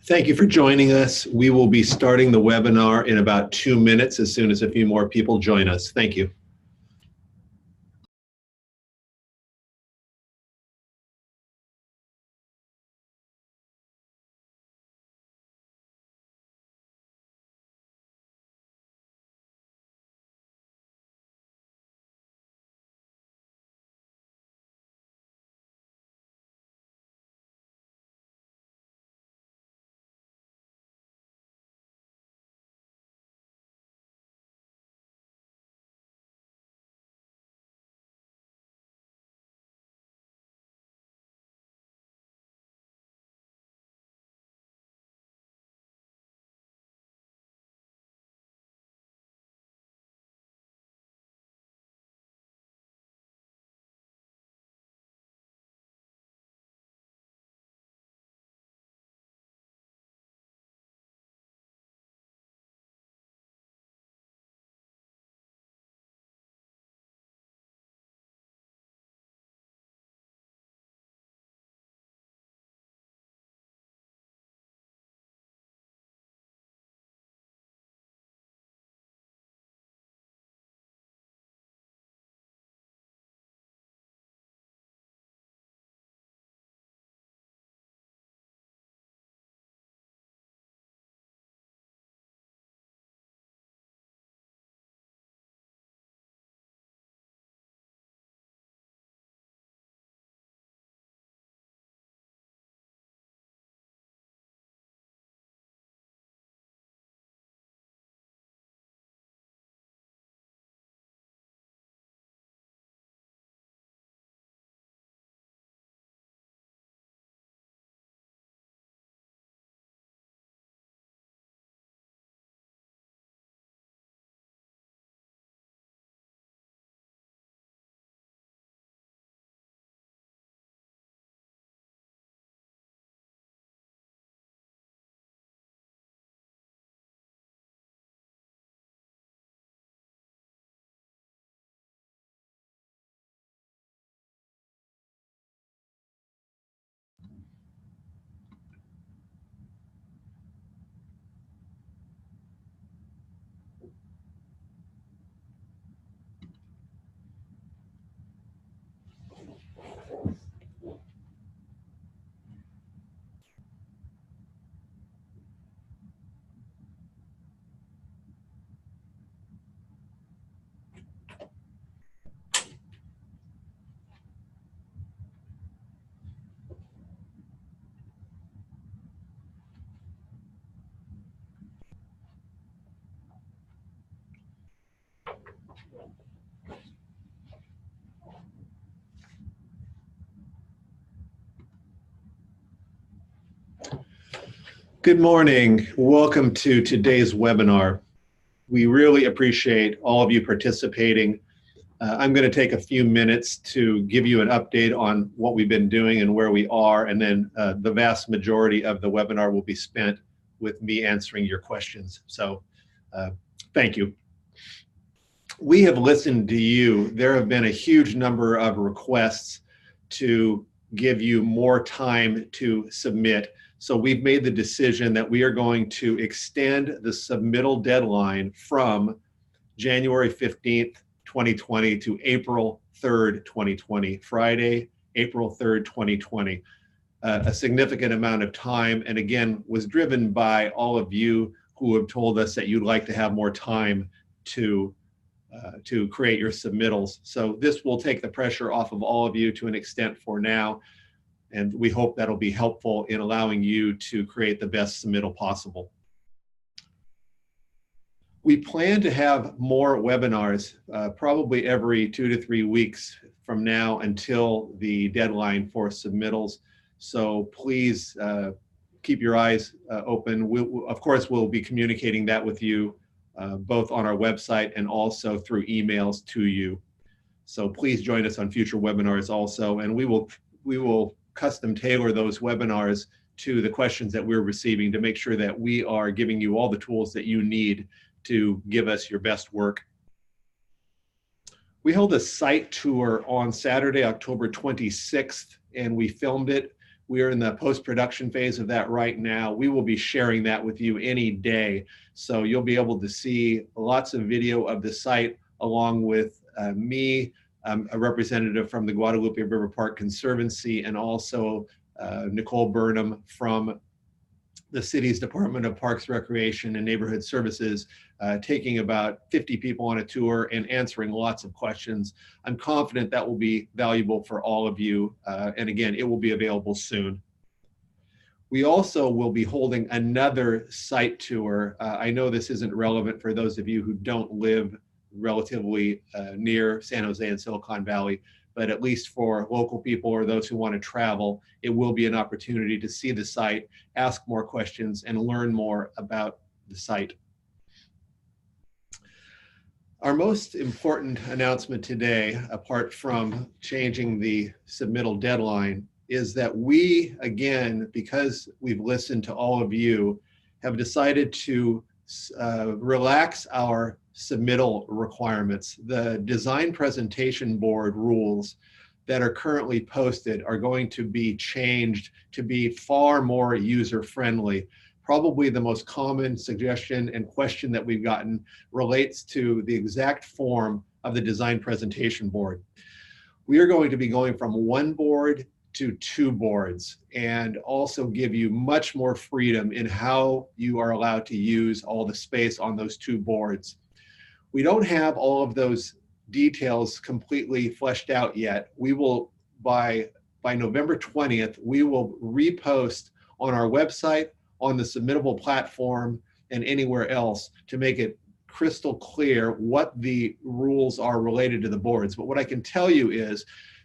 Thank you for joining us. We will be starting the webinar in about 2 minutes as soon as a few more people join us. Thank you. Good morning. Welcome to today's webinar. We really appreciate all of you participating. I'm going to take a few minutes to give you an update on what we've been doing and where we are, and then the vast majority of the webinar will be spent with me answering your questions. So thank you. We have listened to you. There have been a huge number of requests to give you more time to submit. So we've made the decision that we are going to extend the submittal deadline from January 15th, 2020 to April 3rd, 2020, Friday, April 3rd, 2020. A significant amount of time, and again, was driven by all of you who have told us that you'd like to have more time to create your submittals. So this will take the pressure off of all of you to an extent for now. And we hope that'll be helpful in allowing you to create the best submittal possible. We plan to have more webinars, probably every 2 to 3 weeks from now until the deadline for submittals. So please keep your eyes open. Of course, we'll be communicating that with you both on our website and also through emails to you. So please join us on future webinars also, and we will custom tailor those webinars to the questions that we're receiving to make sure that we are giving you all the tools that you need to give us your best work. We held a site tour on Saturday, October 26th, and we filmed it. We are in the post-production phase of that right now. We will be sharing that with you any day. So you'll be able to see lots of video of the site along with me, a representative from the Guadalupe River Park Conservancy, and also Nicole Burnham from the city's Department of Parks, Recreation, and Neighborhood Services, taking about 50 people on a tour and answering lots of questions. I'm confident that will be valuable for all of you. And again, it will be available soon. We also will be holding another site tour. I know this isn't relevant for those of you who don't live relatively near San Jose and Silicon Valley, but at least for local people or those who want to travel, it will be an opportunity to see the site, ask more questions, and learn more about the site. Our most important announcement today, apart from changing the submittal deadline, is that we, again, because we've listened to all of you, have decided to relax our submittal requirements. The design presentation board rules that are currently posted are going to be changed to be far more user-friendly. Probably the most common suggestion and question that we've gotten relates to the exact form of the design presentation board. We are going to be going from one board to two boards, and also give you much more freedom in how you are allowed to use all the space on those two boards. We don't have all of those details completely fleshed out yet. We will, by November 20th, we will repost on our website, on the submittable platform, and anywhere else to make it crystal clear what the rules are related to the boards. But what I can tell you is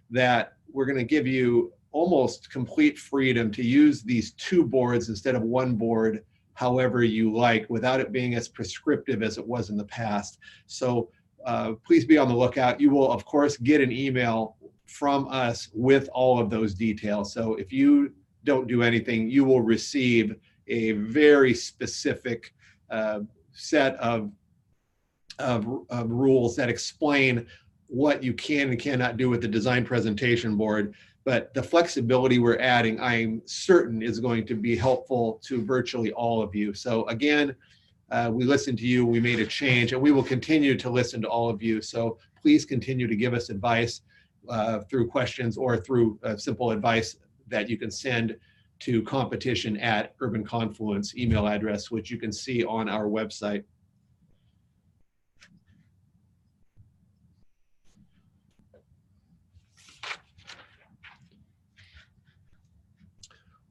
that we're going to give you almost complete freedom to use these two boards instead of one board however you like, without it being as prescriptive as it was in the past. So please be on the lookout. You will, of course, get an email from us with all of those details. So if you don't do anything, you will receive a very specific set of rules that explain what you can and cannot do with the design presentation board. But the flexibility we're adding, I'm certain, is going to be helpful to virtually all of you. So again, we listened to you, we made a change, and we will continue to listen to all of you. So please continue to give us advice through questions or through simple advice that you can send to competition@Urban Confluence email address, which you can see on our website.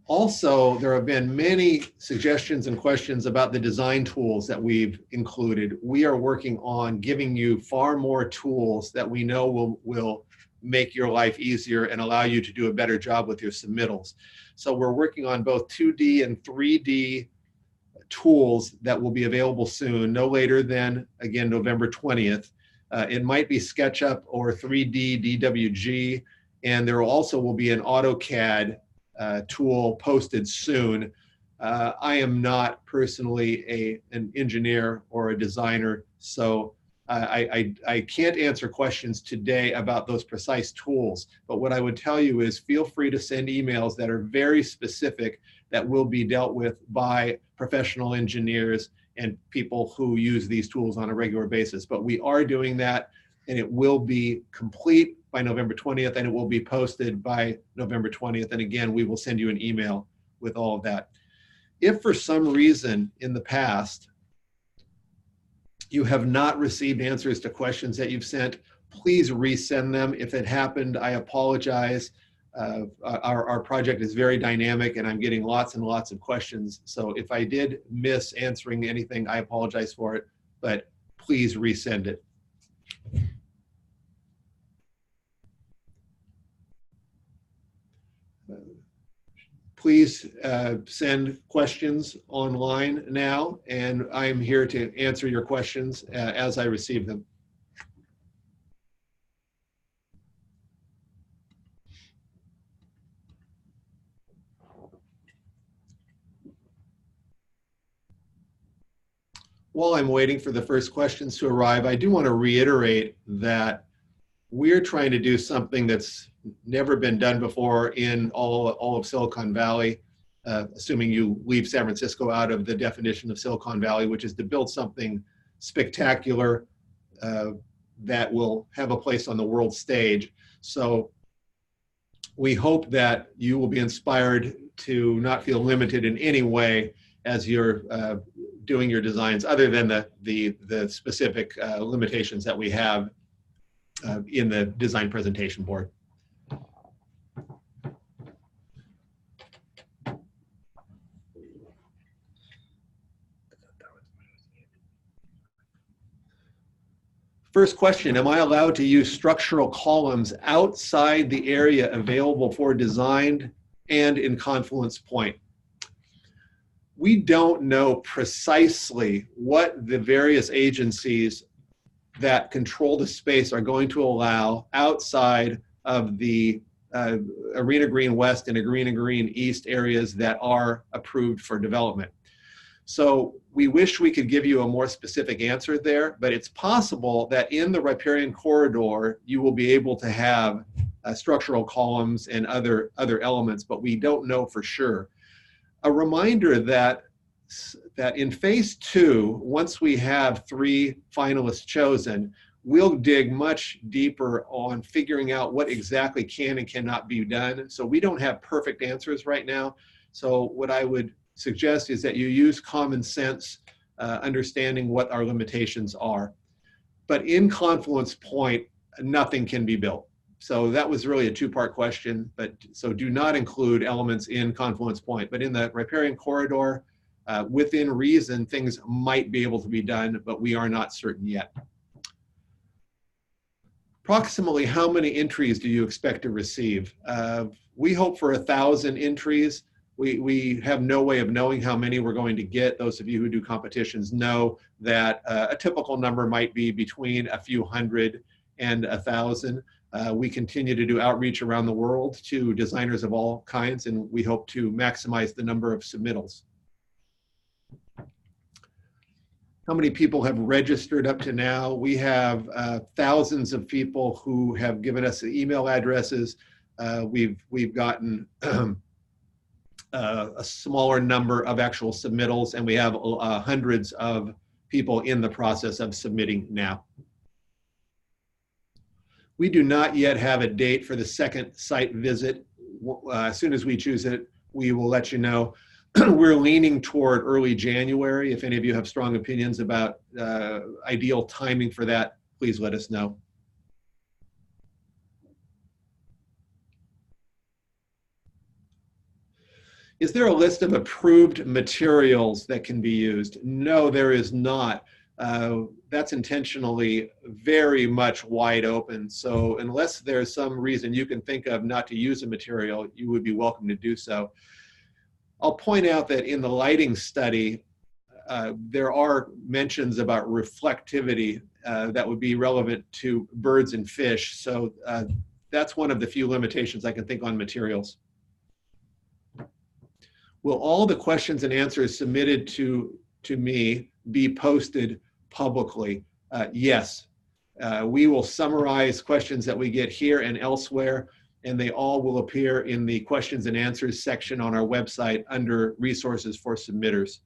Also, there have been many suggestions and questions about the design tools that we've included. We are working on giving you far more tools that we know will make your life easier and allow you to do a better job with your submittals. So we're working on both 2D and 3D tools that will be available soon, no later than, again, November 20th. It might be SketchUp or 3D DWG, and there also will be an AutoCAD tool posted soon. I am not personally an engineer or a designer, so I can't answer questions today about those precise tools. But what I would tell you is feel free to send emails that are very specific that will be dealt with by professional engineers and people who use these tools on a regular basis. But we are doing that, and it will be complete by November 20th, and it will be posted by November 20th. And again, we will send you an email with all of that. If for some reason in the past you have not received answers to questions that you've sent, please resend them. If it happened, I apologize. Our project is very dynamic, and I'm getting lots and lots of questions. So if I did miss answering anything, I apologize for it, but please resend it. Please send questions online now, and I'm here to answer your questions as I receive them. While I'm waiting for the first questions to arrive, I do want to reiterate that we're trying to do something that's never been done before in all of Silicon Valley, assuming you leave San Francisco out of the definition of Silicon Valley, which is to build something spectacular that will have a place on the world stage. So we hope that you will be inspired to not feel limited in any way as you're doing your designs, other than the specific limitations that we have in the design presentation board. First question, am I allowed to use structural columns outside the area available for design and in Confluence Point? We don't know precisely what the various agencies that control the space are going to allow outside of the Arena Green West and Arena Green East areas that are approved for development. So we wish we could give you a more specific answer there, but it's possible that in the riparian corridor, you will be able to have structural columns and other elements, but we don't know for sure. A reminder that in phase 2, once we have 3 finalists chosen, we'll dig much deeper on figuring out what exactly can and cannot be done. So we don't have perfect answers right now. So what I would suggest is that you use common sense, understanding what our limitations are. But in Confluence Point, nothing can be built. So that was really a 2-part question, but so do not include elements in Confluence Point. But in the riparian corridor, within reason, things might be able to be done, but we are not certain yet. Approximately how many entries do you expect to receive? We hope for 1,000 entries. We have no way of knowing how many we're going to get. Those of you who do competitions know that a typical number might be between a few hundred and 1,000. We continue to do outreach around the world to designers of all kinds, and we hope to maximize the number of submittals. How many people have registered up to now? We have thousands of people who have given us email addresses. We've gotten a smaller number of actual submittals, and we have hundreds of people in the process of submitting now. We do not yet have a date for the second site visit. As soon as we choose it, we will let you know. We're leaning toward early January. If any of you have strong opinions about ideal timing for that, please let us know. Is there a list of approved materials that can be used? No, there is not. That's intentionally very much wide open. So unless there's some reason you can think of not to use a material, you would be welcome to do so. I'll point out that in the lighting study, there are mentions about reflectivity that would be relevant to birds and fish. So that's one of the few limitations I can think on materials. Will all the questions and answers submitted to me be posted publicly? Yes. We will summarize questions that we get here and elsewhere, and they all will appear in the questions and answers section on our website under resources for submitters.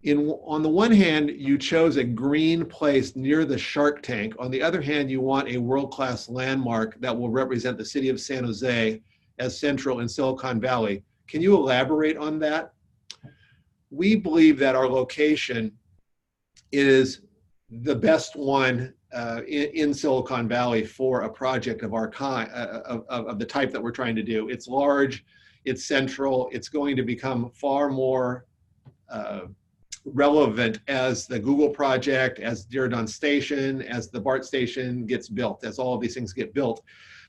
On the one hand, you chose a green place near the shark tank. On the other hand, you want a world-class landmark that will represent the city of San Jose as central in Silicon Valley. Can you elaborate on that? We believe that our location is the best one in Silicon Valley for a project of our kind, of the type that we're trying to do. It's large, it's central, it's going to become far more relevant as the Google project, as Diridon Station, as the BART station gets built, as all of these things get built.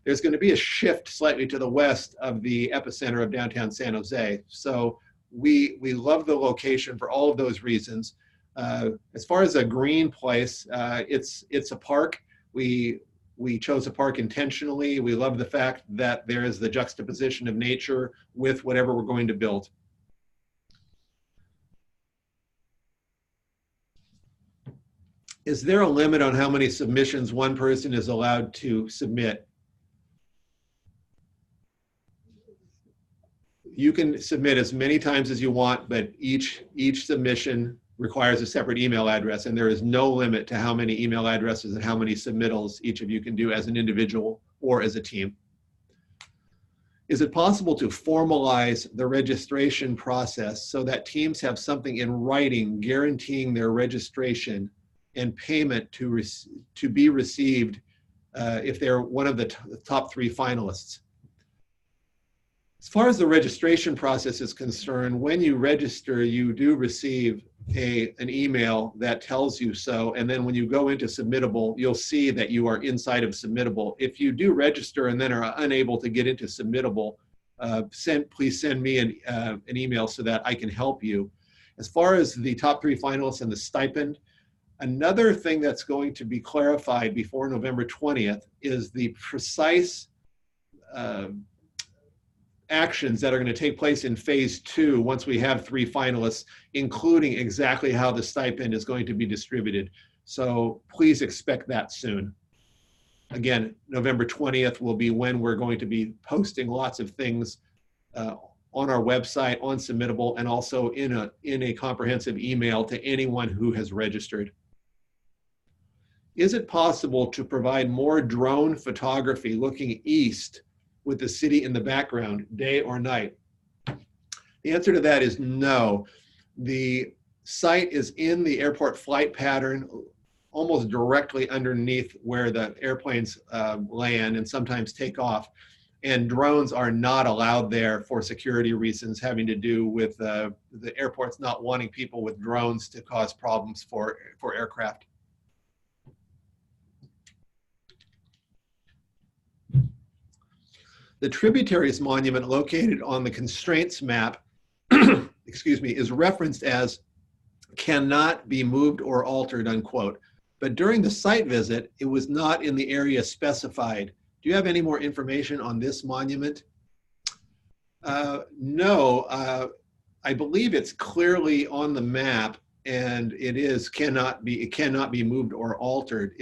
There's going to be a shift slightly to the west of the epicenter of downtown San Jose. So we love the location for all of those reasons. As far as a green place, it's a park. We chose a park intentionally. We love the fact that there is the juxtaposition of nature with whatever we're going to build. Is there a limit on how many submissions one person is allowed to submit? You can submit as many times as you want, but each submission requires a separate email address, and there is no limit to how many email addresses and how many submittals each of you can do as an individual or as a team. Is it possible to formalize the registration process so that teams have something in writing guaranteeing their registration and payment to be received if they're one of the top 3 finalists? As far as the registration process is concerned, when you register, you do receive an email that tells you so, and then when you go into Submittable, you'll see that you are inside of Submittable. If you do register and then are unable to get into Submittable, please send me an email so that I can help you. As far as the top 3 finalists and the stipend, another thing that's going to be clarified before November 20th is the precise actions that are going to take place in phase 2 once we have 3 finalists, including exactly how the stipend is going to be distributed. So please expect that soon. Again, November 20th will be when we're going to be posting lots of things on our website, on Submittable, and also in a comprehensive email to anyone who has registered. Is it possible to provide more drone photography looking east with the city in the background, day or night? The answer to that is no. The site is in the airport flight pattern, almost directly underneath where the airplanes land and sometimes take off. And drones are not allowed there for security reasons having to do with the airports not wanting people with drones to cause problems for aircraft. The Tributaries Monument located on the constraints map, excuse me, is referenced as cannot be moved or altered, unquote. But during the site visit, it was not in the area specified. Do you have any more information on this monument? No, I believe it's clearly on the map, and it cannot be moved or altered.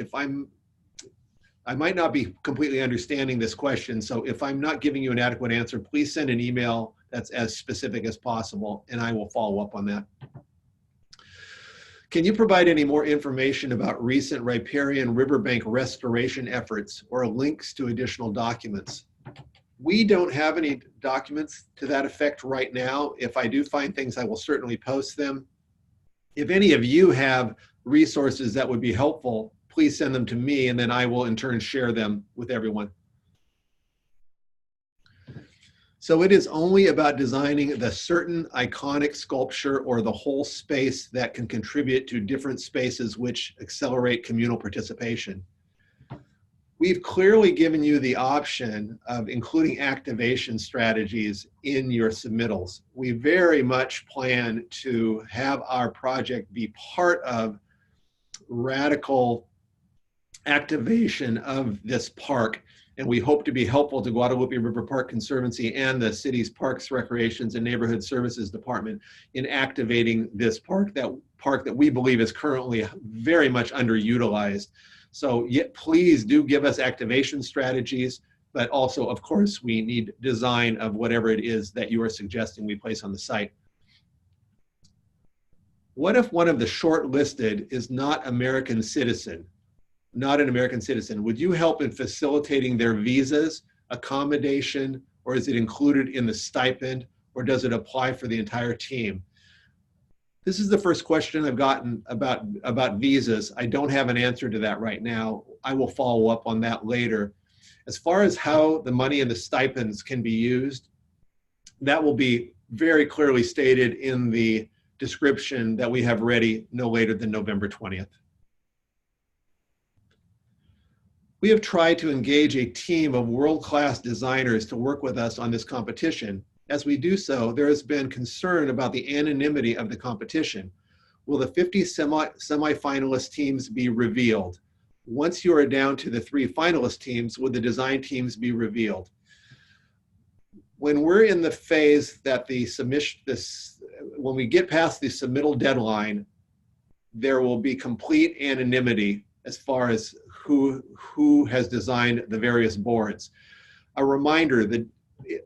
I might not be completely understanding this question, so if I'm not giving you an adequate answer, please send an email that's as specific as possible, and I will follow up on that. Can you provide any more information about recent riparian riverbank restoration efforts or links to additional documents? We don't have any documents to that effect right now. If I do find things, I will certainly post them. If any of you have resources that would be helpful, please send them to me, and then I will in turn share them with everyone. So it is only about designing the certain iconic sculpture or the whole space that can contribute to different spaces which accelerate communal participation. We've clearly given you the option of including activation strategies in your submittals. We very much plan to have our project be part of radical activation of this park, and we hope to be helpful to Guadalupe River Park Conservancy and the city's Parks, Recreations, and Neighborhood Services Department in activating this park that we believe is currently very much underutilized. So please do give us activation strategies, but also, of course, we need design of whatever it is that you are suggesting we place on the site. What if one of the shortlisted is not an American citizen? Would you help in facilitating their visas, accommodation, or is it included in the stipend, or does it apply for the entire team? This is the first question I've gotten about visas. I don't have an answer to that right now. I will follow up on that later. As far as how the money and the stipends can be used, that will be very clearly stated in the description that we have ready no later than November 20th. We have tried to engage a team of world-class designers to work with us on this competition. As we do so, there has been concern about the anonymity of the competition. Will the 50 semi-finalist teams be revealed? Once you are down to the 3 finalist teams, will the design teams be revealed? When we're in the phase that when we get past the submittal deadline, there will be complete anonymity as far as who has designed the various boards. A reminder that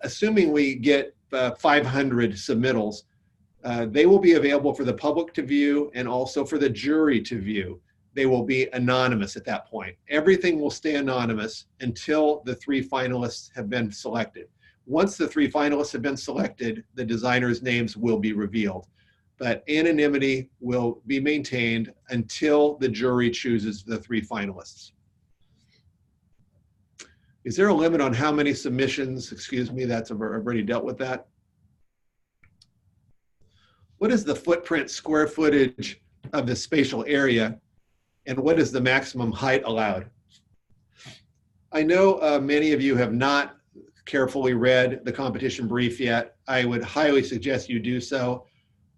assuming we get 500 submittals, they will be available for the public to view and also for the jury to view. They will be anonymous at that point. Everything will stay anonymous until the 3 finalists have been selected. Once the 3 finalists have been selected, the designers' names will be revealed. But anonymity will be maintained until the jury chooses the 3 finalists. Is there a limit on how many submissions? Excuse me, I've already dealt with that. What is the footprint square footage of the spatial area, and what is the maximum height allowed? I know many of you have not carefully read the competition brief yet. I would highly suggest you do so.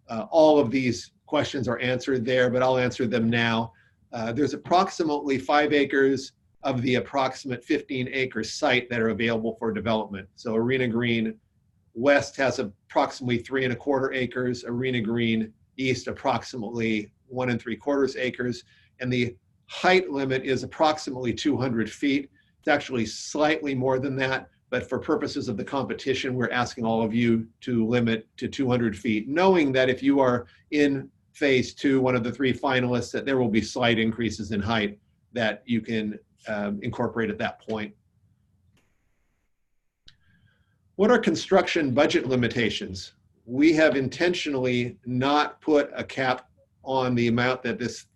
All of these questions are answered there, but I'll answer them now. There's approximately 5 acres of the approximate 15-acre site that are available for development. So Arena Green West has approximately 3 1/4 acres, Arena Green East approximately 1 3/4 acres, and the height limit is approximately 200 feet. It's actually slightly more than that, but for purposes of the competition, we're asking all of you to limit to 200 feet, knowing that if you are in phase 2, one of the 3 finalists, that there will be slight increases in height that you can incorporate at that point. What are construction budget limitations? We have intentionally not put a cap on the amount that this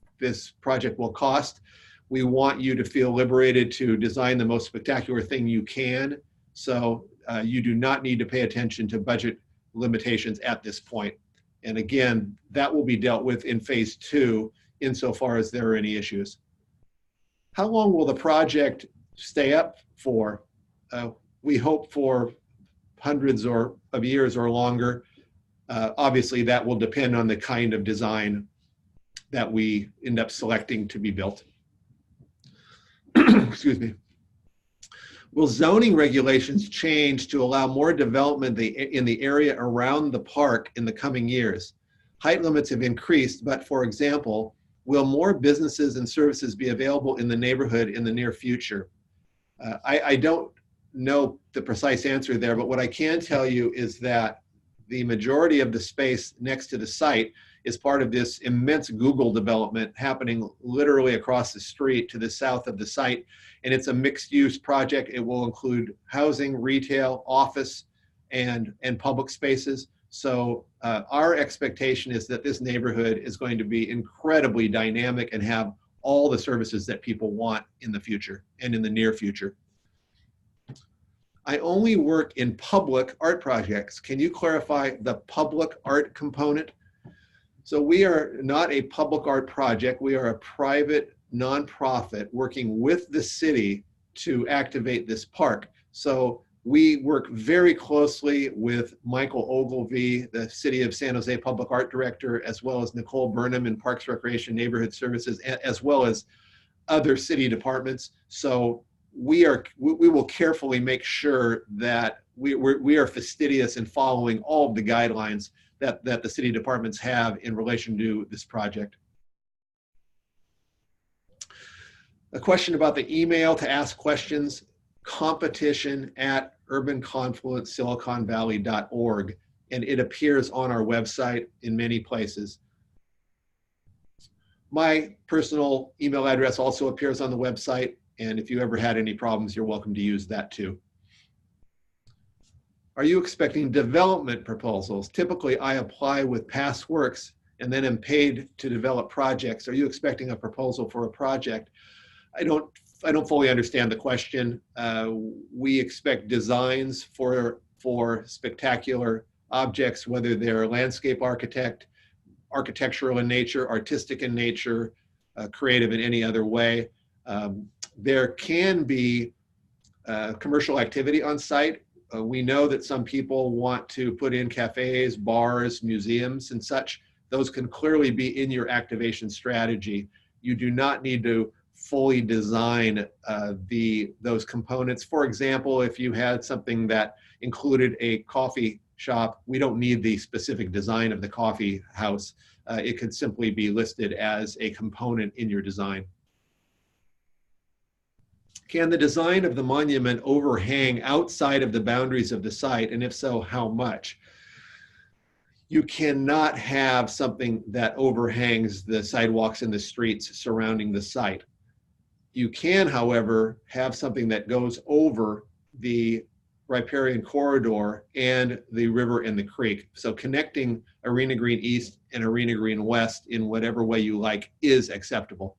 project will cost. We want you to feel liberated to design the most spectacular thing you can. So you do not need to pay attention to budget limitations at this point. And again, that will be dealt with in phase 2 insofar as there are any issues. How long will the project stay up for? We hope for hundreds of years or longer. Obviously, that will depend on the kind of design that we end up selecting to be built. Excuse me. Will zoning regulations change to allow more development in the area around the park in the coming years? Height limits have increased, but for example, will more businesses and services be available in the neighborhood in the near future? I don't know the precise answer there, but what I can tell you is that the majority of the space next to the site is part of this immense Google development happening literally across the street to the south of the site. And it's a mixed use project. It will include housing, retail, office, and public spaces. So our expectation is that this neighborhood is going to be incredibly dynamic and have all the services that people want in the future and in the near future. I only work in public art projects. Can you clarify the public art component? So we are not a public art project. We are a private nonprofit working with the city to activate this park. So we work very closely with Michael Ogilvie, the City of San Jose Public Art Director, as well as Nicole Burnham in Parks, Recreation, Neighborhood Services, as well as other city departments. So we will carefully make sure that we are fastidious in following all of the guidelines that the city departments have in relation to this project. A question about the email to ask questions, competition@urbanconfluencesiliconvalley.org, and it appears on our website in many places. My personal email address also appears on the website, and if you ever had any problems, you're welcome to use that too. Are you expecting development proposals? Typically, I apply with past works and then am paid to develop projects. Are you expecting a proposal for a project? I don't fully understand the question. We expect designs for spectacular objects, whether they're landscape architectural in nature, artistic in nature, creative in any other way. There can be commercial activity on site. We know that some people want to put in cafes, bars, museums, and such. Those can clearly be in your activation strategy. You do not need to fully design those components. For example, if you had something that included a coffee shop, we don't need the specific design of the coffee house. it could simply be listed as a component in your design. Can the design of the monument overhang outside of the boundaries of the site? And if so, how much? You cannot have something that overhangs the sidewalks and the streets surrounding the site. You can, however, have something that goes over the riparian corridor and the river and the creek. So connecting Arena Green East and Arena Green West in whatever way you like is acceptable.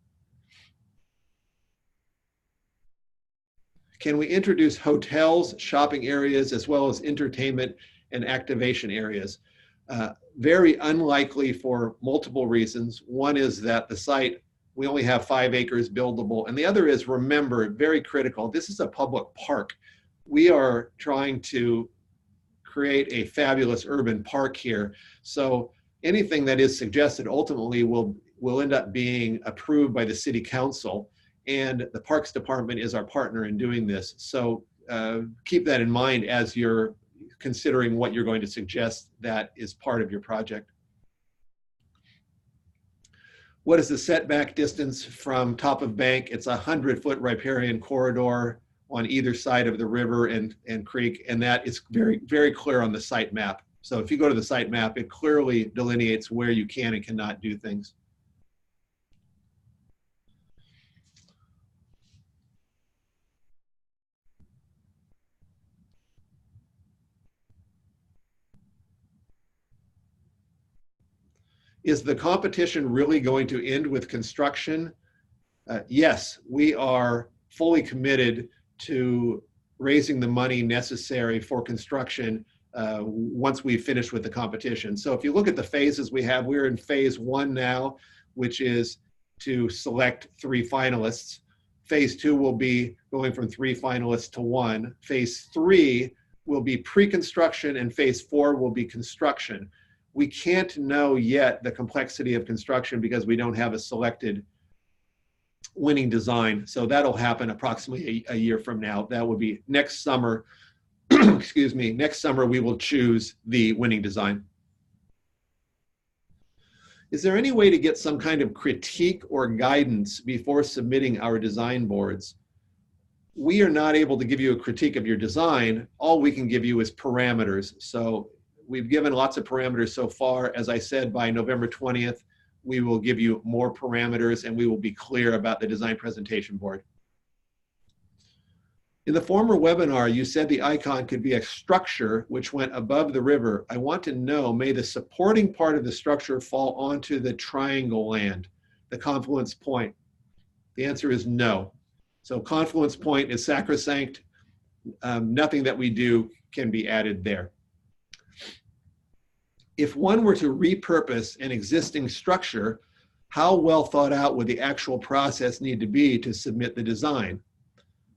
Can we introduce hotels, shopping areas, as well as entertainment and activation areas? Very unlikely for multiple reasons. One is that the site, we only have 5 acres buildable. And the other is, remember, very critical, this is a public park. We are trying to create a fabulous urban park here. So anything that is suggested ultimately will end up being approved by the city council. And the Parks Department is our partner in doing this. So keep that in mind as you're considering what you're going to suggest that is part of your project. What is the setback distance from top of bank? It's a 100-foot riparian corridor on either side of the river and creek, and that is very, very clear on the site map. So if you go to the site map, it clearly delineates where you can and cannot do things. Is the competition really going to end with construction? Yes, we are fully committed to raising the money necessary for construction once we finish with the competition. So if you look at the phases we have, we're in phase 1 now, which is to select 3 finalists. Phase 2 will be going from 3 finalists to 1. Phase 3 will be pre-construction, and phase 4 will be construction. We can't know yet the complexity of construction because we don't have a selected winning design. So that'll happen approximately a year from now. That will be next summer. Excuse me. Next summer, we will choose the winning design. Is there any way to get some kind of critique or guidance before submitting our design boards? We are not able to give you a critique of your design. All we can give you is parameters. So we've given lots of parameters so far. As I said, by November 20th, we will give you more parameters and we will be clear about the design presentation board. In the former webinar, you said the icon could be a structure which went above the river. I want to know, may the supporting part of the structure fall onto the triangle land, the confluence point? The answer is no. So confluence point is sacrosanct. Nothing that we do can be added there. If one were to repurpose an existing structure, how well thought out would the actual process need to be to submit the design?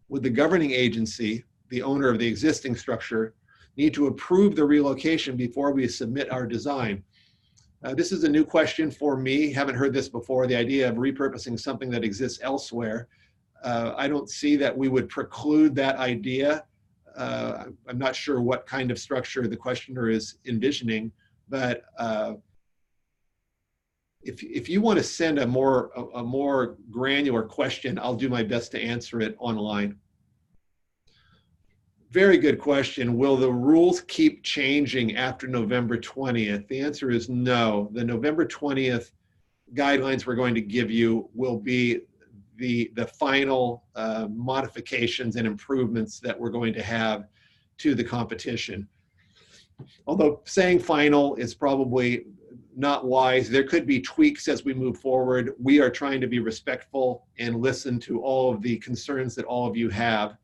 Would the governing agency, the owner of the existing structure, need to approve the relocation before we submit our design? This is a new question for me. Haven't heard this before, the idea of repurposing something that exists elsewhere. I don't see that we would preclude that idea. I'm not sure what kind of structure the questioner is envisioning. But if you want to send a more granular question, I'll do my best to answer it online. Very good question. Will the rules keep changing after November 20th? The answer is no. The November 20th guidelines we're going to give you will be the final modifications and improvements that we're going to have to the competition. Although saying final is probably not wise, there could be tweaks as we move forward. We are trying to be respectful and listen to all of the concerns that all of you have,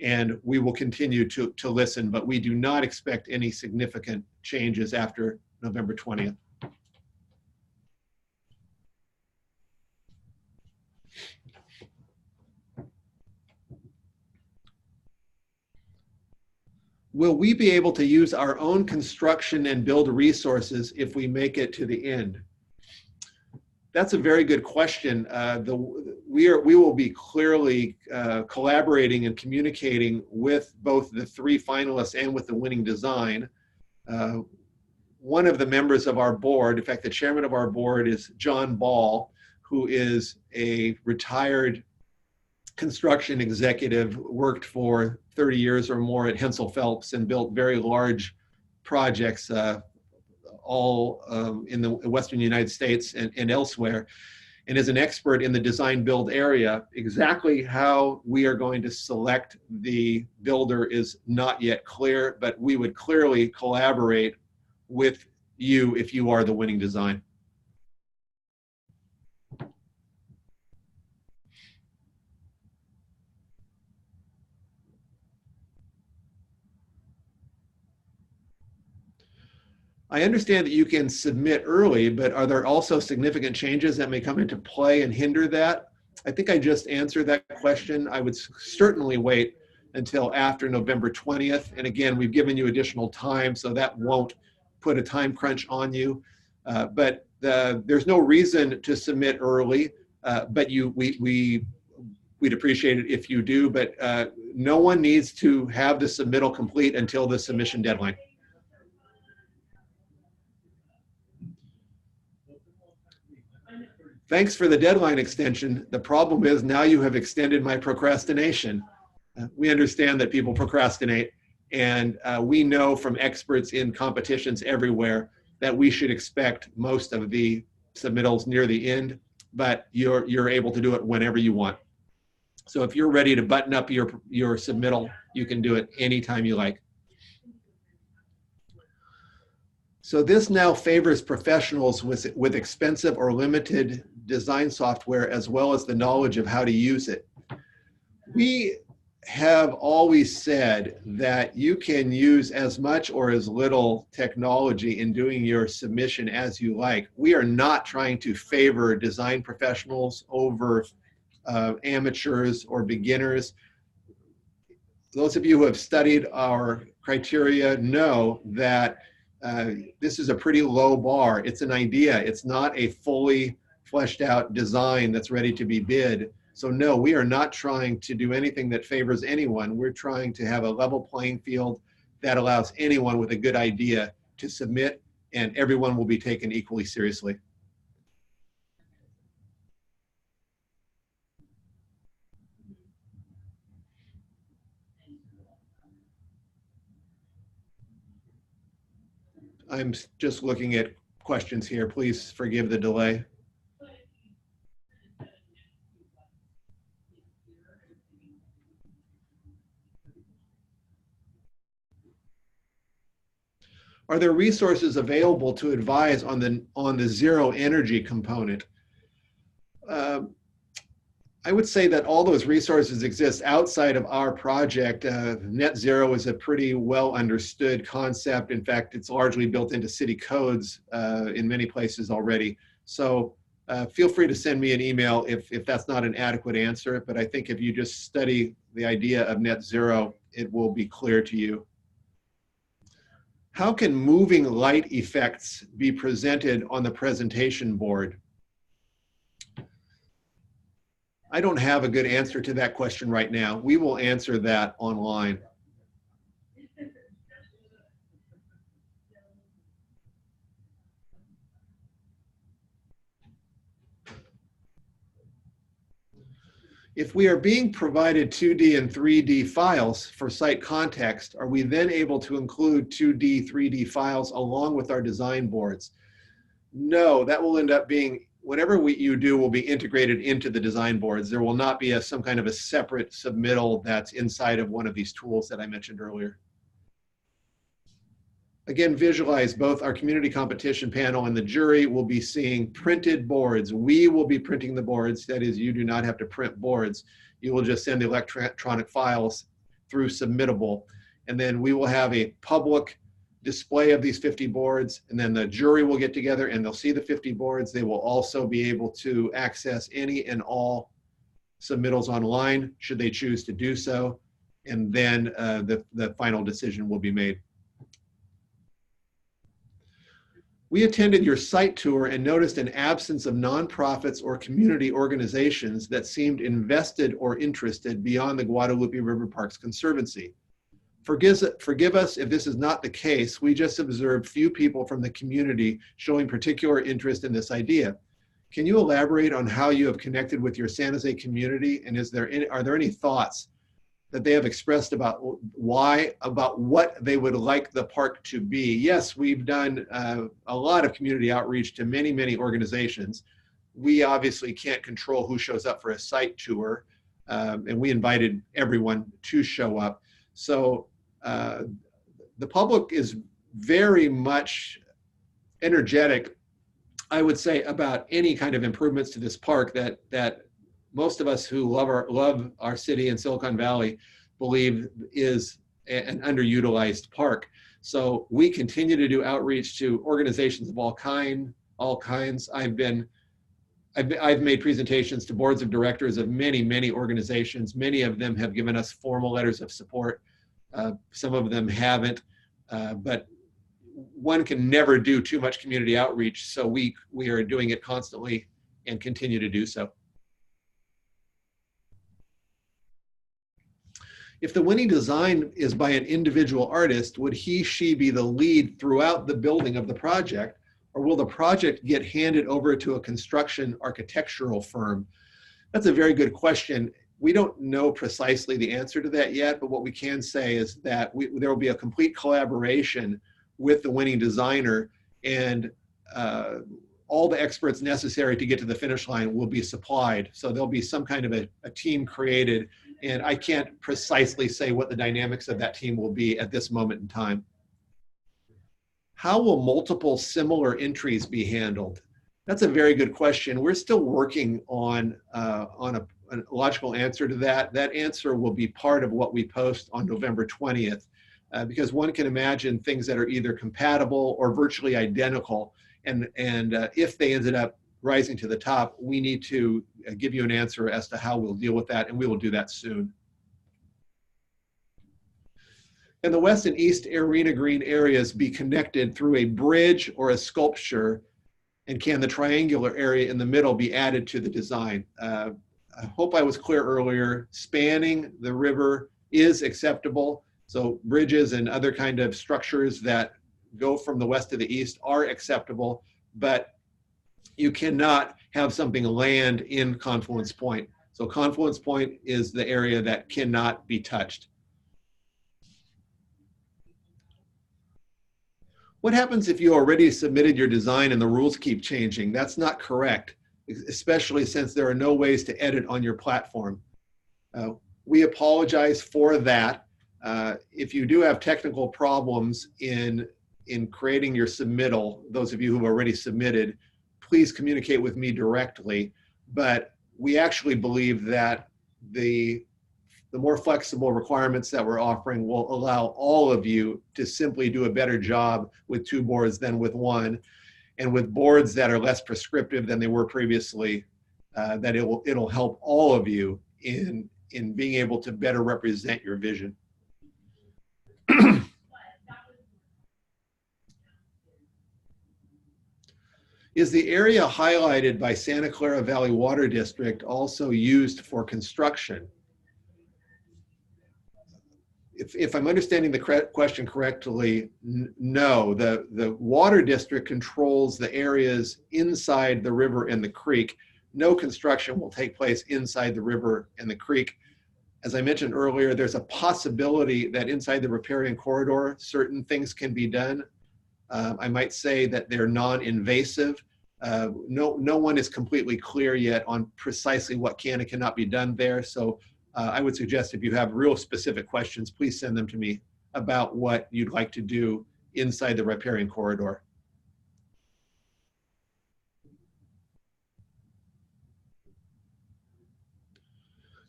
and we will continue to listen, but we do not expect any significant changes after November 20th. Will we be able to use our own construction and build resources if we make it to the end? That's a very good question. We will be clearly collaborating and communicating with both the 3 finalists and with the winning design. one of the members of our board, in fact, the chairman of our board is John Ball, who is a retired construction executive, worked for 30 years or more at Hensel Phelps and built very large projects all in the Western United States and elsewhere, and is an expert in the design build area. Exactly how we are going to select the builder is not yet clear, but we would clearly collaborate with you if you are the winning design. I understand that you can submit early, but are there also significant changes that may come into play and hinder that? I think I just answered that question. I would certainly wait until after November 20th. And again, we've given you additional time, so that won't put a time crunch on you. But there's no reason to submit early, but we'd appreciate it if you do. But no one needs to have the submittal complete until the submission deadline. Thanks for the deadline extension. The problem is now you have extended my procrastination. We understand that people procrastinate, and we know from experts in competitions everywhere that we should expect most of the submittals near the end, but you're able to do it whenever you want. So if you're ready to button up your submittal, you can do it anytime you like. So this now favors professionals with expensive or limited design software, as well as the knowledge of how to use it. We have always said that you can use as much or as little technology in doing your submission as you like. We are not trying to favor design professionals over amateurs or beginners. Those of you who have studied our criteria know that this is a pretty low bar. It's an idea. It's not a fully fleshed out design that's ready to be bid. So no, we are not trying to do anything that favors anyone. We're trying to have a level playing field that allows anyone with a good idea to submit, and everyone will be taken equally seriously. I'm just looking at questions here. Please forgive the delay. Are there resources available to advise on the zero energy component? I would say that all those resources exist outside of our project. Net zero is a pretty well understood concept. In fact, it's largely built into city codes in many places already. So feel free to send me an email if that's not an adequate answer, but I think if you just study the idea of net zero, it will be clear to you. How can moving light effects be presented on the presentation board? I don't have a good answer to that question right now. We will answer that online. If we are being provided 2D and 3D files for site context, are we then able to include 2D, 3D files along with our design boards? No, that will end up being, whatever you do will be integrated into the design boards. There will not be some kind of a separate submittal that's inside of one of these tools that I mentioned earlier. Again, visualize both our community competition panel and the jury will be seeing printed boards. We will be printing the boards. That is, you do not have to print boards. You will just send the electronic files through Submittable. And then we will have a public display of these 50 boards, and then the jury will get together and they'll see the 50 boards. They will also be able to access any and all submittals online, should they choose to do so. And then the final decision will be made. We attended your site tour and noticed an absence of nonprofits or community organizations that seemed invested or interested beyond the Guadalupe River Parks Conservancy. Forgive us if this is not the case. We just observed few people from the community showing particular interest in this idea. Can you elaborate on how you have connected with your San Jose community, and are there any thoughts that they have expressed about what they would like the park to be? Yes, we've done a lot of community outreach to many, many organizations. We obviously can't control who shows up for a site tour, and we invited everyone to show up. So the public is very much energetic, I would say, about any kind of improvements to this park that most of us who love our city in Silicon Valley believe is an underutilized park. So we continue to do outreach to organizations of all kinds. I've made presentations to boards of directors of many, many organizations. Many of them have given us formal letters of support. Some of them haven't, but one can never do too much community outreach. So we are doing it constantly and continue to do so. If the winning design is by an individual artist, would she be the lead throughout the building of the project, or will the project get handed over to a construction architectural firm? That's a very good question. We don't know precisely the answer to that yet, but what we can say is that there will be a complete collaboration with the winning designer, and all the experts necessary to get to the finish line will be supplied. So there'll be some kind of a team created, and I can't precisely say what the dynamics of that team will be at this moment in time. How will multiple similar entries be handled? That's a very good question. We're still working on a logical answer to that. That answer will be part of what we post on November 20th, because one can imagine things that are either compatible or virtually identical. And if they ended up rising to the top, we need to give you an answer as to how we'll deal with that, and we will do that soon. Can the west and east arena green areas be connected through a bridge or a sculpture? And can the triangular area in the middle be added to the design? I hope I was clear earlier. Spanning the river is acceptable. So bridges and other kind of structures that go from the west to the east are acceptable, but you cannot have something land in Confluence Point. So Confluence Point is the area that cannot be touched. What happens if you already submitted your design and the rules keep changing? That's not correct, especially since there are no ways to edit on your platform. We apologize for that. If you do have technical problems in creating your submittal, those of you who have already submitted, please communicate with me directly. But we actually believe that the more flexible requirements that we're offering will allow all of you to simply do a better job with 2 boards than with 1. And with boards that are less prescriptive than they were previously, that it'll help all of you in being able to better represent your vision. Is the area highlighted by Santa Clara Valley Water District also used for construction? If I'm understanding the question correctly, no. The water district controls the areas inside the river and the creek. No construction will take place inside the river and the creek. As I mentioned earlier, there's a possibility that inside the riparian corridor, certain things can be done. I might say that they're non-invasive. No one is completely clear yet on precisely what can and cannot be done there. So I would suggest if you have real specific questions, please send them to me about what you'd like to do inside the riparian corridor.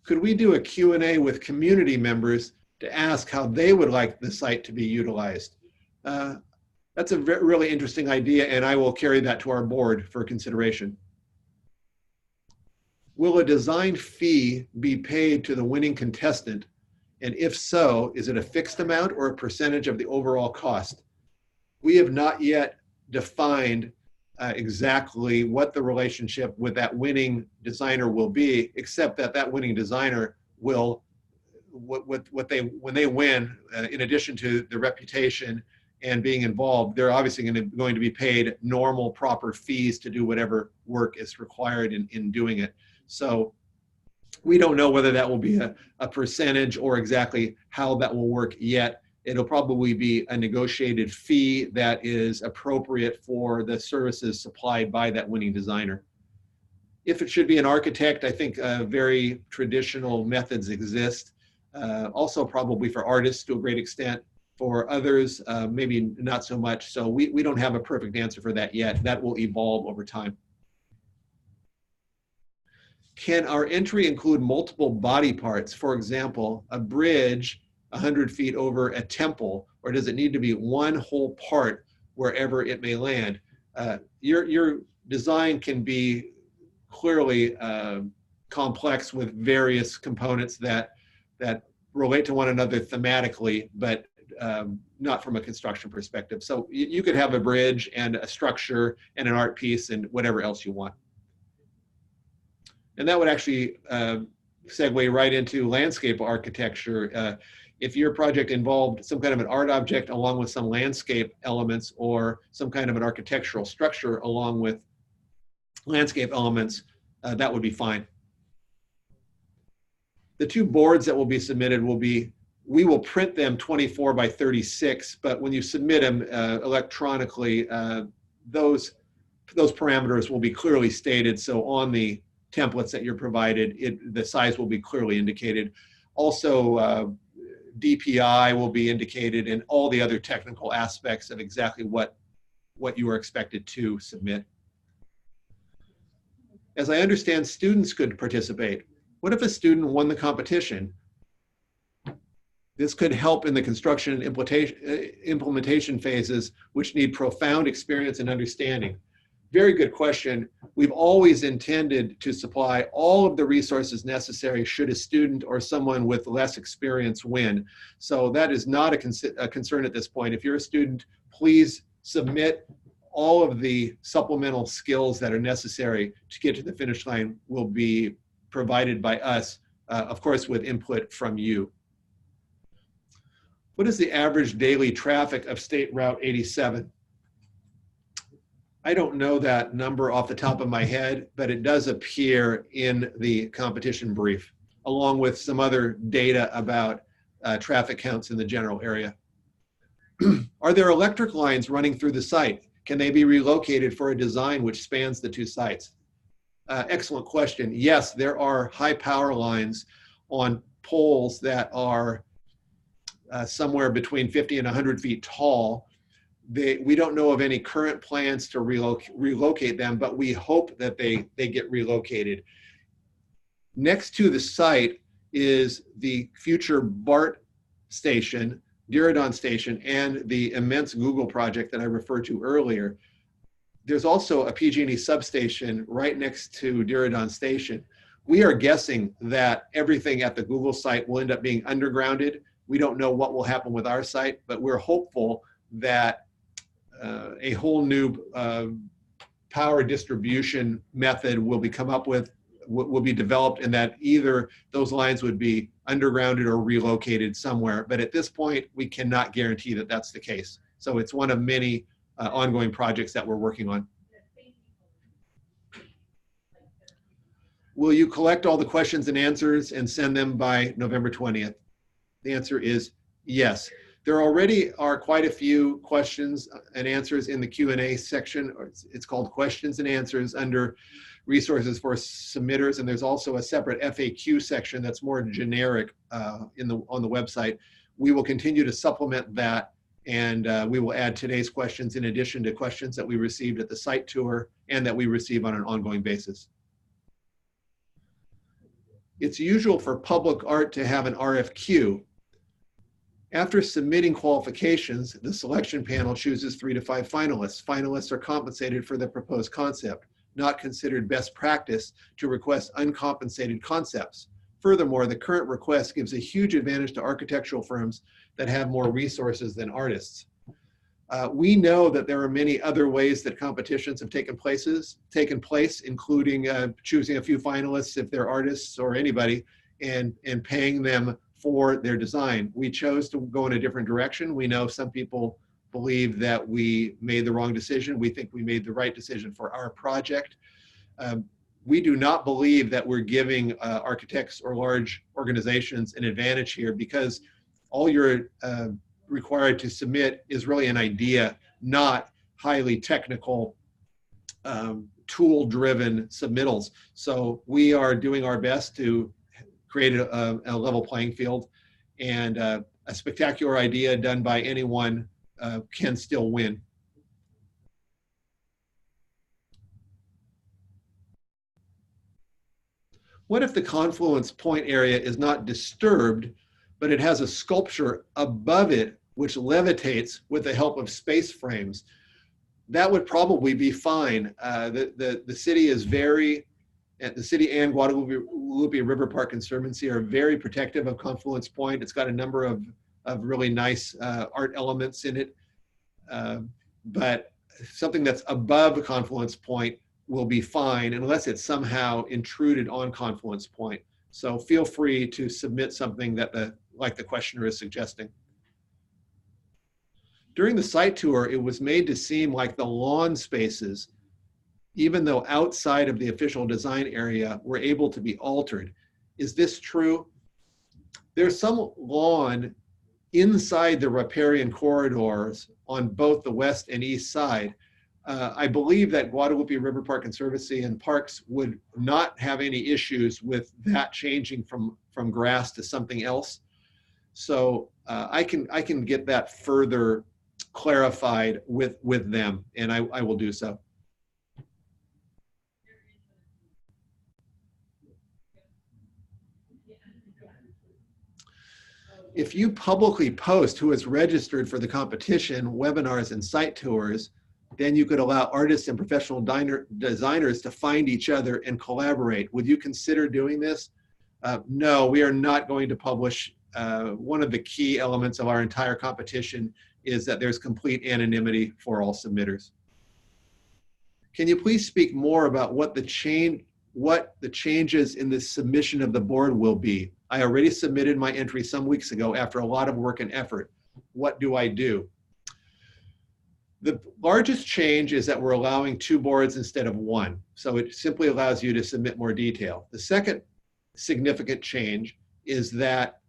Could we do a Q&A with community members to ask how they would like the site to be utilized? That's a really interesting idea, and I will carry that to our board for consideration. Will a design fee be paid to the winning contestant? And if so, is it a fixed amount or a percentage of the overall cost? We have not yet defined exactly what the relationship with that winning designer will be, except that that winning designer will when they win, in addition to the reputation and being involved, they're obviously going to be paid normal, proper fees to do whatever work is required in doing it. So we don't know whether that will be a percentage or exactly how that will work yet. It'll probably be a negotiated fee that is appropriate for the services supplied by that winning designer. If it should be an architect, I think very traditional methods exist. Also probably for artists to a great extent. For others, maybe not so much. So we don't have a perfect answer for that yet. That will evolve over time. Can our entry include multiple body parts? For example, a bridge 100 feet over a temple, or does it need to be one whole part wherever it may land? Your design can be clearly complex with various components that relate to one another thematically, but not from a construction perspective. So you could have a bridge and a structure and an art piece and whatever else you want. And that would actually segue right into landscape architecture. If your project involved some kind of an art object along with some landscape elements, or some kind of an architectural structure along with landscape elements, that would be fine. The two boards that will be submitted will be, we will print them 24 by 36, but when you submit them electronically, those parameters will be clearly stated. So on the templates that you're provided, the size will be clearly indicated. Also, DPI will be indicated, and all the other technical aspects of exactly what you are expected to submit. As I understand, students could participate. What if a student won the competition? This could help in the construction and implementation phases, which need profound experience and understanding. Very good question. We've always intended to supply all of the resources necessary should a student or someone with less experience win. So that is not a concern at this point. If you're a student, please submit. All of the supplemental skills that are necessary to get to the finish line will be provided by us, of course, with input from you. What is the average daily traffic of State Route 87? I don't know that number off the top of my head, but it does appear in the competition brief, along with some other data about traffic counts in the general area. Are there electric lines running through the site? Can they be relocated for a design which spans the two sites? Excellent question. Yes, there are high power lines on poles that are somewhere between 50 and 100 feet tall. We don't know of any current plans to relocate them, but we hope that they get relocated. Next to the site is the future BART station, Diridon station, and the immense Google project that I referred to earlier. There's also a PG&E substation right next to Diridon station. We are guessing that everything at the Google site will end up being undergrounded. We don't know what will happen with our site, but we're hopeful that a whole new power distribution method will be developed, and that either those lines would be undergrounded or relocated somewhere. But at this point, we cannot guarantee that that's the case. So it's one of many ongoing projects that we're working on. Will you collect all the questions and answers and send them by November 20th? The answer is yes. There already are quite a few questions and answers in the Q&A section, or it's called questions and answers under resources for submitters. And there's also a separate FAQ section that's more generic on the website. We will continue to supplement that, and we will add today's questions in addition to questions that we received at the site tour and that we receive on an ongoing basis. It's usual for public art to have an RFQ. After submitting qualifications, the selection panel chooses 3 to 5 finalists. Finalists are compensated for the proposed concept, not considered best practice to request uncompensated concepts. Furthermore, the current request gives a huge advantage to architectural firms that have more resources than artists. We know that there are many other ways that competitions have taken place, including choosing a few finalists if they're artists or anybody, and paying them for their design. We chose to go in a different direction. We know some people believe that we made the wrong decision. We think we made the right decision for our project. We do not believe that we're giving architects or large organizations an advantage here, because all you're required to submit is really an idea, not highly technical, tool-driven submittals. So we are doing our best to create a level playing field, and a spectacular idea done by anyone can still win. What if the confluence point area is not disturbed, but it has a sculpture above it which levitates with the help of space frames? That would probably be fine. The city is very, the city and Guadalupe River Park Conservancy are very protective of Confluence Point. It's got a number of really nice art elements in it, but something that's above Confluence Point will be fine unless it's somehow intruded on Confluence Point. So feel free to submit something that like the questioner is suggesting. During the site tour, it was made to seem like the lawn spaces, even though outside of the official design area, were able to be altered. Is this true? There's some lawn inside the riparian corridors on both the west and east side. I believe that Guadalupe River Park Conservancy and Parks would not have any issues with that changing from grass to something else. So I can get that further clarified with them, and I will do so. If you publicly post who is registered for the competition, webinars, and site tours, then you could allow artists and professional designers to find each other and collaborate. Would you consider doing this? No, we are not going to publish. One of the key elements of our entire competition is that there's complete anonymity for all submitters. Can you please speak more about what the changes in the submission of the board will be? I already submitted my entry some weeks ago after a lot of work and effort. What do I do? The largest change is that we're allowing 2 boards instead of 1. So it simply allows you to submit more detail. The second significant change is that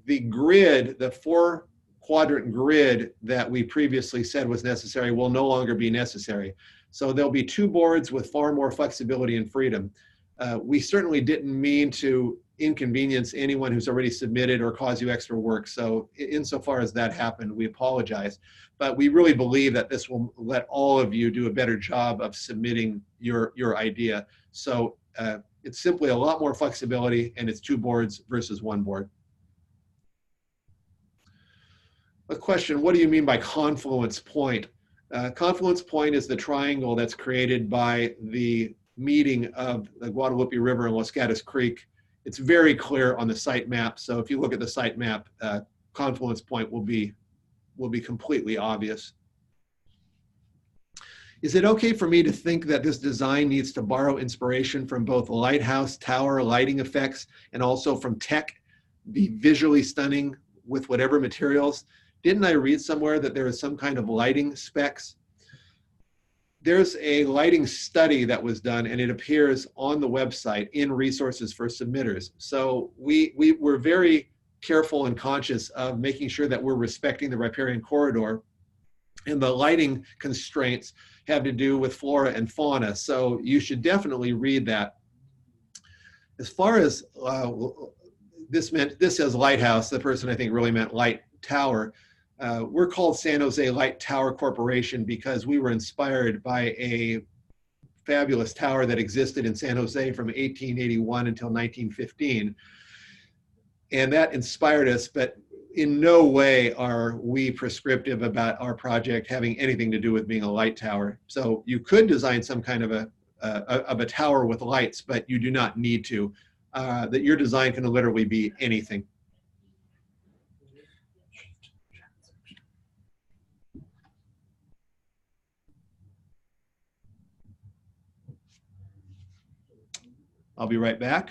the grid, the 4-quadrant grid that we previously said was necessary, will no longer be necessary. So there'll be 2 boards with far more flexibility and freedom. We certainly didn't mean to inconvenience anyone who's already submitted or cause you extra work. So insofar as that happened, we apologize. But we really believe that this will let all of you do a better job of submitting your idea. So it's simply a lot more flexibility, and it's 2 boards versus 1 board. A question, what do you mean by confluence point? Confluence point is the triangle that's created by the meeting of the Guadalupe River and Los Gatos Creek. It's very clear on the site map. So if you look at the site map, confluence point will be completely obvious. Is it okay for me to think that this design needs to borrow inspiration from both lighthouse tower lighting effects and also from tech, be visually stunning with whatever materials? Didn't I read somewhere that there is some kind of lighting specs? There's a lighting study that was done, and it appears on the website in resources for submitters. So we're very careful and conscious of making sure that we're respecting the riparian corridor, and the lighting constraints have to do with flora and fauna. So you should definitely read that. As far as this says lighthouse, the person I think really meant light tower. We're called San Jose Light Tower Corporation because we were inspired by a fabulous tower that existed in San Jose from 1881 until 1915. And that inspired us, but in no way are we prescriptive about our project having anything to do with being a light tower. So you could design some kind of a tower with lights, but you do not need to. That your design can literally be anything. I'll be right back.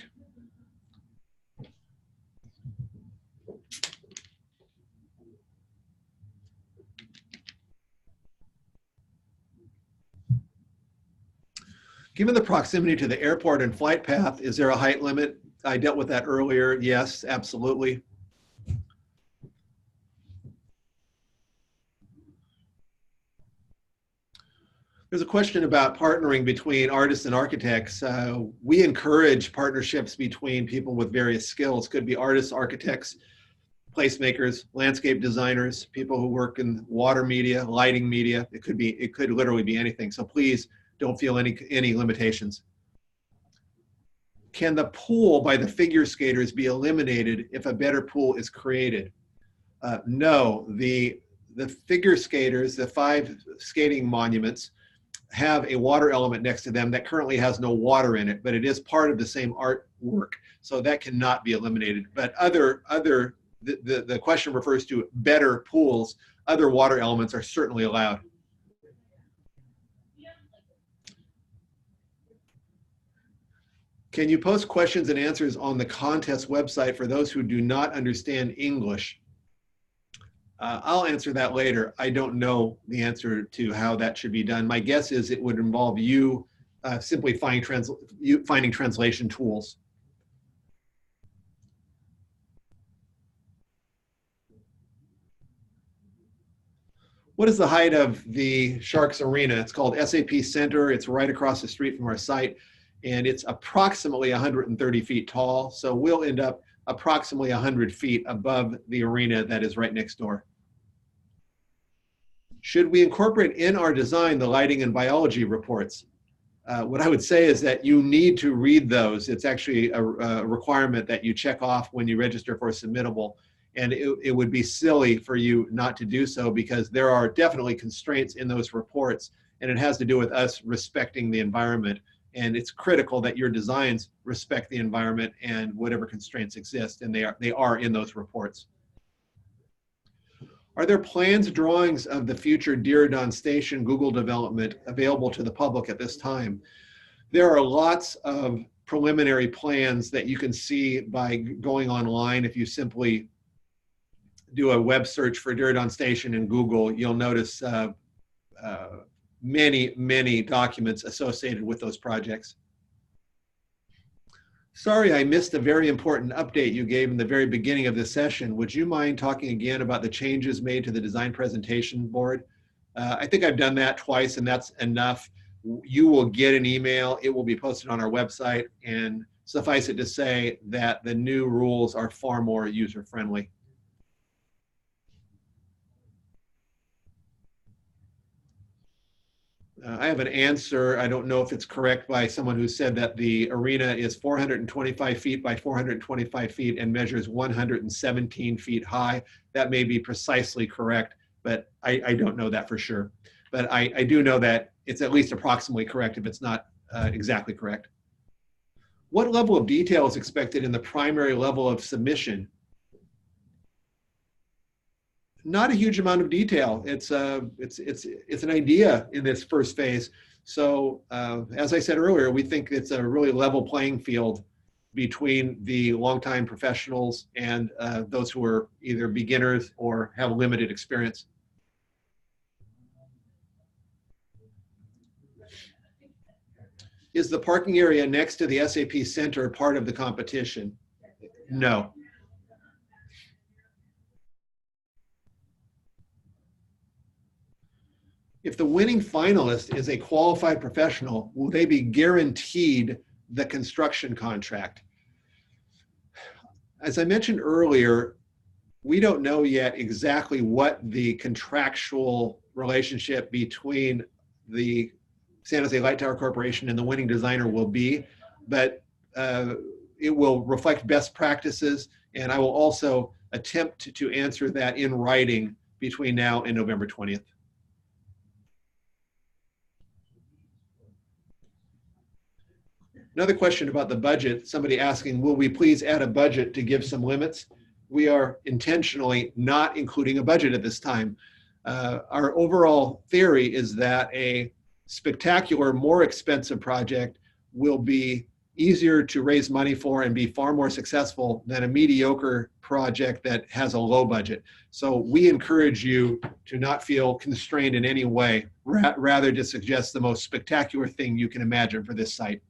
Given the proximity to the airport and flight path, is there a height limit? I dealt with that earlier. Yes, absolutely. There's a question about partnering between artists and architects. We encourage partnerships between people with various skills. Could be artists, architects, placemakers, landscape designers, people who work in water media, lighting media. It could literally be anything. So please don't feel any limitations. Can the pool by the figure skaters be eliminated if a better pool is created? No, the figure skaters, the 5 skating monuments, have a water element next to them that currently has no water in it, but it is part of the same artwork, so that cannot be eliminated. But the question refers to better pools. Other water elements are certainly allowed. Can you post questions and answers on the contest website for those who do not understand English? I'll answer that later. I don't know the answer to how that should be done. My guess is it would involve you simply finding translation tools. What is the height of the Sharks Arena? It's called SAP Center. It's right across the street from our site, and it's approximately 130 feet tall. So we'll end up approximately 100 feet above the arena that is right next door. Should we incorporate in our design the lighting and biology reports? What I would say is that you need to read those. It's actually a requirement that you check off when you register for submittable. And it would be silly for you not to do so, because there are definitely constraints in those reports, and it has to do with us respecting the environment. And it's critical that your designs respect the environment and whatever constraints exist, and they are in those reports. Are there plans, drawings of the future Diridon Station Google development available to the public at this time? There are lots of preliminary plans that you can see by going online. If you simply do a web search for Diridon Station in Google, you'll notice many documents associated with those projects. Sorry, I missed a very important update you gave in the very beginning of this session. Would you mind talking again about the changes made to the design presentation board? I think I've done that twice, and that's enough. You will get an email. It will be posted on our website, and suffice it to say that the new rules are far more user-friendly. I have an answer. I don't know if it's correct, by someone who said that the arena is 425 feet by 425 feet and measures 117 feet high. That may be precisely correct, but I don't know that for sure. But I do know that it's at least approximately correct if it's not exactly correct. What level of detail is expected in the primary level of submission? Not a huge amount of detail. It's an idea in this first phase. So as I said earlier, we think it's a really level playing field between the longtime professionals and those who are either beginners or have limited experience. Is the parking area next to the SAP Center part of the competition? No. If the winning finalist is a qualified professional, will they be guaranteed the construction contract? As I mentioned earlier, we don't know yet exactly what the contractual relationship between the San Jose Light Tower Corporation and the winning designer will be, but it will reflect best practices, and I will also attempt to answer that in writing between now and November 20th. Another question about the budget, somebody asking, will we please add a budget to give some limits? We are intentionally not including a budget at this time. Our overall theory is that a spectacular, more expensive project will be easier to raise money for and be far more successful than a mediocre project that has a low budget. So we encourage you to not feel constrained in any way, rather to suggest the most spectacular thing you can imagine for this site.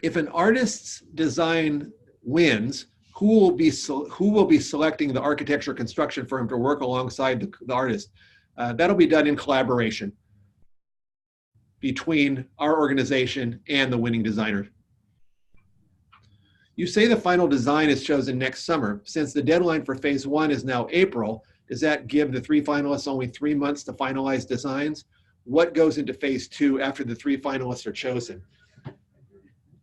If an artist's design wins, who will be selecting the architecture construction firm to work alongside the artist? That'll be done in collaboration between our organization and the winning designer. You say the final design is chosen next summer. Since the deadline for phase 1 is now April, does that give the 3 finalists only 3 months to finalize designs? What goes into phase 2 after the 3 finalists are chosen?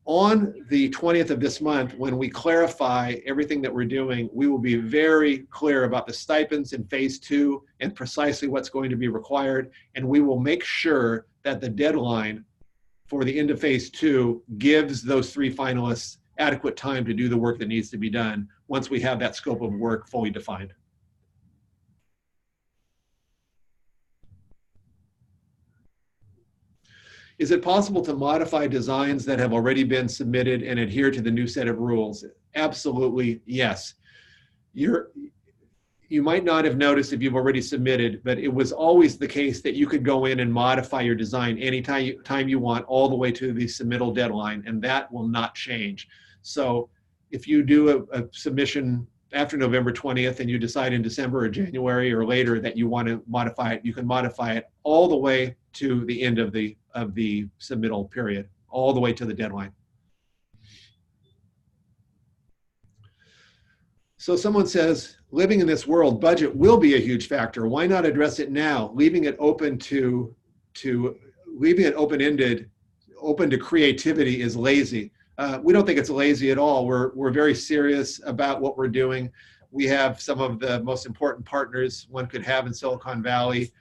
On the 20th of this month, when we clarify everything that we're doing, we will be very clear about the stipends in phase 2 and precisely what's going to be required. And we will make sure that the deadline for the end of phase 2 gives those 3 finalists adequate time to do the work that needs to be done once we have that scope of work fully defined. Is it possible to modify designs that have already been submitted and adhere to the new set of rules? Absolutely, yes. You might not have noticed if you've already submitted, but it was always the case that you could go in and modify your design anytime you want, all the way to the submittal deadline, and that will not change. So if you do a submission after November 20th and you decide in December or January or later that you want to modify it, you can modify it all the way to the end of the submittal period, all the way to the deadline. So someone says, living in this world, budget will be a huge factor. Why not address it now? Leaving it open leaving it open-ended, open to creativity is lazy. We don't think it's lazy at all. We're very serious about what we're doing. We have some of the most important partners one could have in Silicon Valley.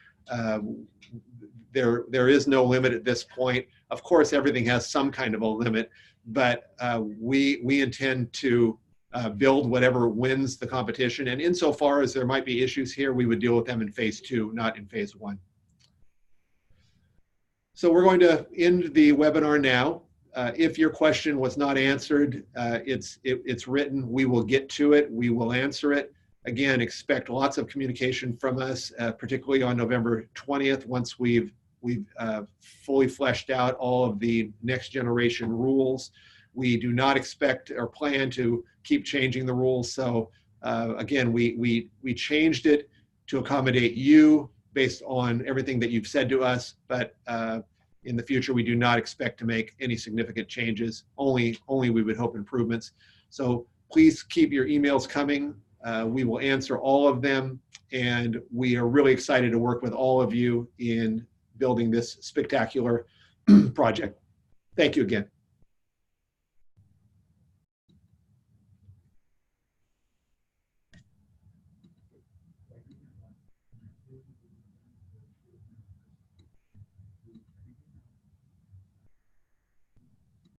There is no limit at this point. Of course, everything has some kind of a limit, but we intend to build whatever wins the competition. And insofar as there might be issues here, we would deal with them in phase 2, not in phase 1. So we're going to end the webinar now. If your question was not answered, it's written. We will get to it. We will answer it. Again, expect lots of communication from us, particularly on November 20th, once we've fully fleshed out all of the next generation rules. We do not expect or plan to keep changing the rules. So again, we changed it to accommodate you based on everything that you've said to us, but in the future, we do not expect to make any significant changes, only we would hope improvements. So please keep your emails coming. We will answer all of them, and we are really excited to work with all of you in building this spectacular project. Thank you again.